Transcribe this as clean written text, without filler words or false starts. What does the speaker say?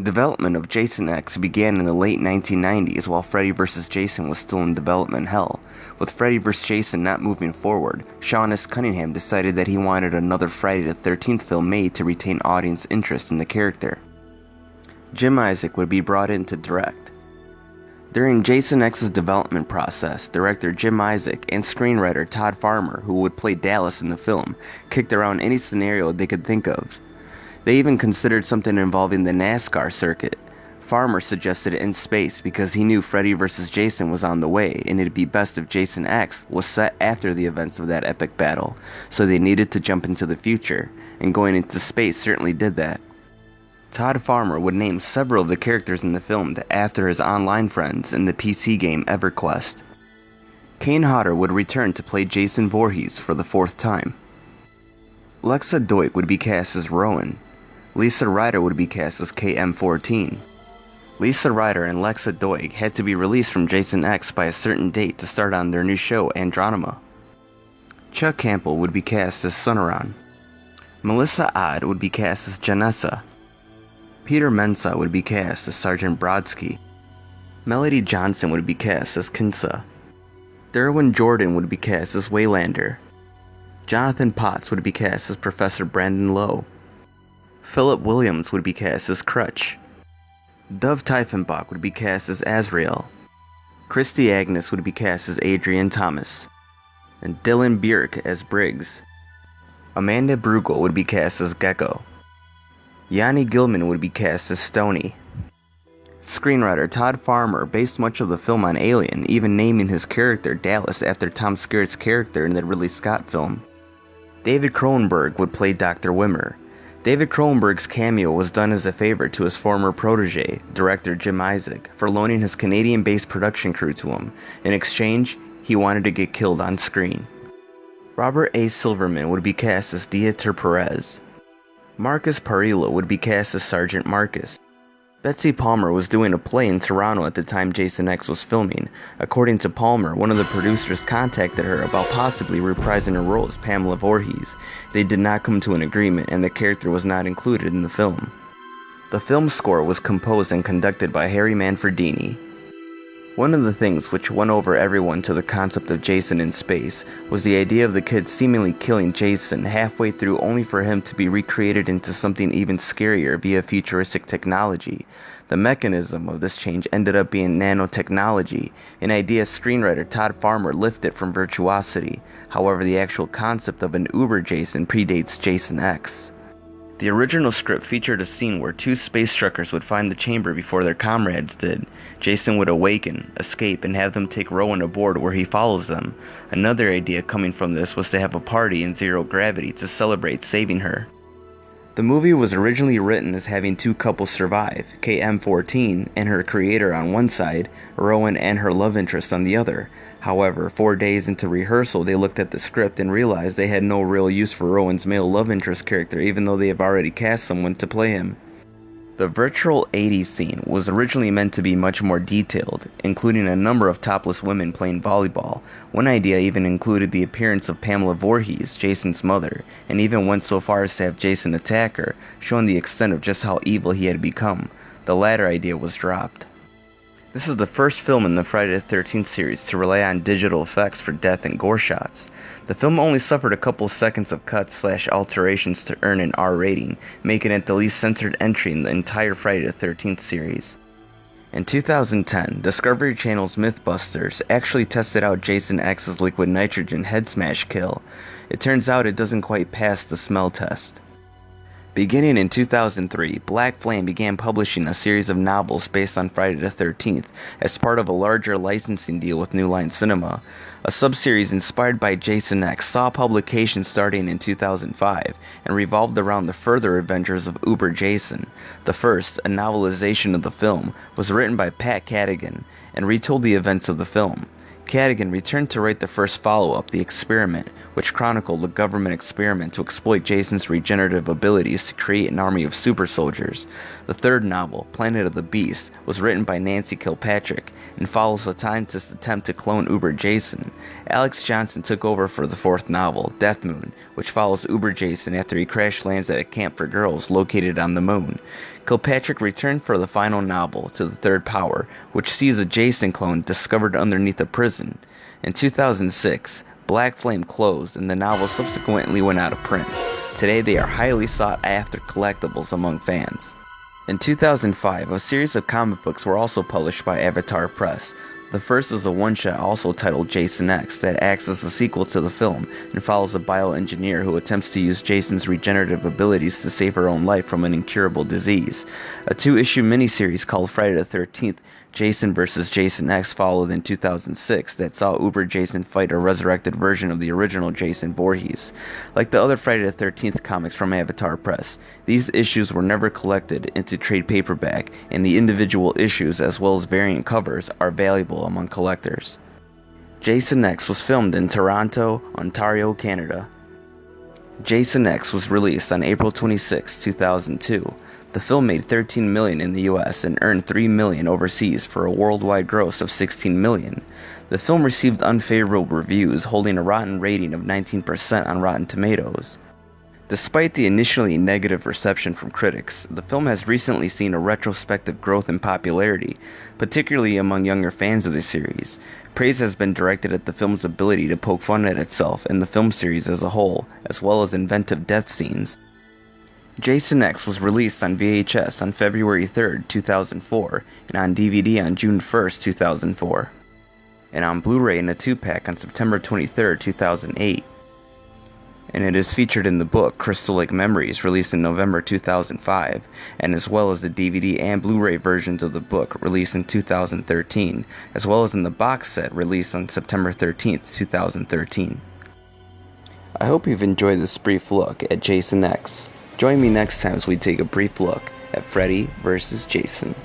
Development of Jason X began in the late 1990s while Freddy vs. Jason was still in development hell. With Freddy vs. Jason not moving forward, Sean S. Cunningham decided that he wanted another Friday the 13th film made to retain audience interest in the character. Jim Isaac would be brought in to direct. During Jason X's development process, director Jim Isaac and screenwriter Todd Farmer, who would play Dallas in the film, kicked around any scenario they could think of. They even considered something involving the NASCAR circuit. Farmer suggested it in space because he knew Freddy vs. Jason was on the way, and it'd be best if Jason X was set after the events of that epic battle, so they needed to jump into the future, and going into space certainly did that. Todd Farmer would name several of the characters in the film after his online friends in the PC game EverQuest. Kane Hodder would return to play Jason Voorhees for the fourth time. Lexa Doig would be cast as Rowan. Lisa Ryder would be cast as KM-14. Lisa Ryder and Lexa Doig had to be released from Jason X by a certain date to start on their new show Andromeda. Chuck Campbell would be cast as Sunaran. Melissa Odd would be cast as Janessa. Peter Mensah would be cast as Sergeant Brodsky. Melody Johnson would be cast as Kinsa. Derwin Jordan would be cast as Waylander. Jonathan Potts would be cast as Professor Brandon Lowe. Philip Williams would be cast as Crutch. Dove Tiefenbach would be cast as Azrael. Christy Agnes would be cast as Adrian Thomas. And Dylan Bjork as Briggs. Amanda Brugel would be cast as Gecko. Yanni Gilman would be cast as Stoney. Screenwriter Todd Farmer based much of the film on Alien, even naming his character Dallas after Tom Skerritt's character in the Ridley Scott film. David Cronenberg would play Dr. Wimmer. David Cronenberg's cameo was done as a favor to his former protege, director Jim Isaac, for loaning his Canadian-based production crew to him. In exchange, he wanted to get killed on screen. Robert A. Silverman would be cast as Dieter Perez. Marcus Parrillo would be cast as Sergeant Marcus. Betsy Palmer was doing a play in Toronto at the time Jason X was filming. According to Palmer, one of the producers contacted her about possibly reprising her role as Pamela Voorhees. They did not come to an agreement, and the character was not included in the film. The film score was composed and conducted by Harry Manfredini. One of the things which won over everyone to the concept of Jason in space was the idea of the kid seemingly killing Jason halfway through only for him to be recreated into something even scarier via futuristic technology. The mechanism of this change ended up being nanotechnology, an idea screenwriter Todd Farmer lifted from Virtuosity. However, the actual concept of an Uber Jason predates Jason X. The original script featured a scene where two space truckers would find the chamber before their comrades did. Jason would awaken, escape, and have them take Rowan aboard where he follows them. Another idea coming from this was to have a party in zero gravity to celebrate saving her. The movie was originally written as having two couples survive, KM-14 and her creator on one side, Rowan and her love interest on the other. However, 4 days into rehearsal, they looked at the script and realized they had no real use for Rowan's male love interest character, even though they have already cast someone to play him. The virtual 80s scene was originally meant to be much more detailed, including a number of topless women playing volleyball. One idea even included the appearance of Pamela Voorhees, Jason's mother, and even went so far as to have Jason attack her, showing the extent of just how evil he had become. The latter idea was dropped. This is the first film in the Friday the 13th series to rely on digital effects for death and gore shots. The film only suffered a couple seconds of cuts/alterations to earn an R rating, making it the least censored entry in the entire Friday the 13th series. In 2010, Discovery Channel's Mythbusters actually tested out Jason X's liquid nitrogen head smash kill. It turns out it doesn't quite pass the smell test. Beginning in 2003, Black Flame began publishing a series of novels based on Friday the 13th as part of a larger licensing deal with New Line Cinema. A subseries inspired by Jason X saw publication starting in 2005 and revolved around the further adventures of Uber Jason. The first, a novelization of the film, was written by Pat Cadigan and retold the events of the film. Cadigan returned to write the first follow-up, The Experiment, which chronicled the government experiment to exploit Jason's regenerative abilities to create an army of super soldiers. The third novel, Planet of the Beast, was written by Nancy Kilpatrick and follows a scientist's attempt to clone Uber Jason. Alex Johnson took over for the fourth novel, Death Moon, which follows Uber Jason after he crash lands at a camp for girls located on the moon. Kilpatrick returned for the final novel, To the Third Power, which sees a Jason clone discovered underneath a prison. In 2006, Black Flame closed and the novel subsequently went out of print. Today they are highly sought after collectibles among fans. In 2005, a series of comic books were also published by Avatar Press. The first is a one-shot also titled Jason X that acts as a sequel to the film and follows a bioengineer who attempts to use Jason's regenerative abilities to save her own life from an incurable disease. A two-issue miniseries called Friday the 13th, Jason vs. Jason X followed in 2006 that saw Uber Jason fight a resurrected version of the original Jason Voorhees. Like the other Friday the 13th comics from Avatar Press, these issues were never collected into trade paperback, and the individual issues as well as variant covers are valuable among collectors. Jason X was filmed in Toronto, Ontario, Canada. Jason X was released on April 26, 2002. The film made $13 million in the US and earned $3 million overseas for a worldwide gross of $16 million. The film received unfavorable reviews, holding a rotten rating of 19% on Rotten Tomatoes. Despite the initially negative reception from critics, the film has recently seen a retrospective growth in popularity, particularly among younger fans of the series. Praise has been directed at the film's ability to poke fun at itself and the film series as a whole, as well as inventive death scenes. Jason X was released on VHS on February 3, 2004, and on DVD on June 1, 2004, and on Blu-ray in a 2-pack on September 23, 2008. And it is featured in the book Crystal Lake Memories, released in November 2005, and as well as the DVD and Blu-ray versions of the book released in 2013, as well as in the box set released on September 13, 2013. I hope you've enjoyed this brief look at Jason X. Join me next time as we take a brief look at Freddy vs. Jason.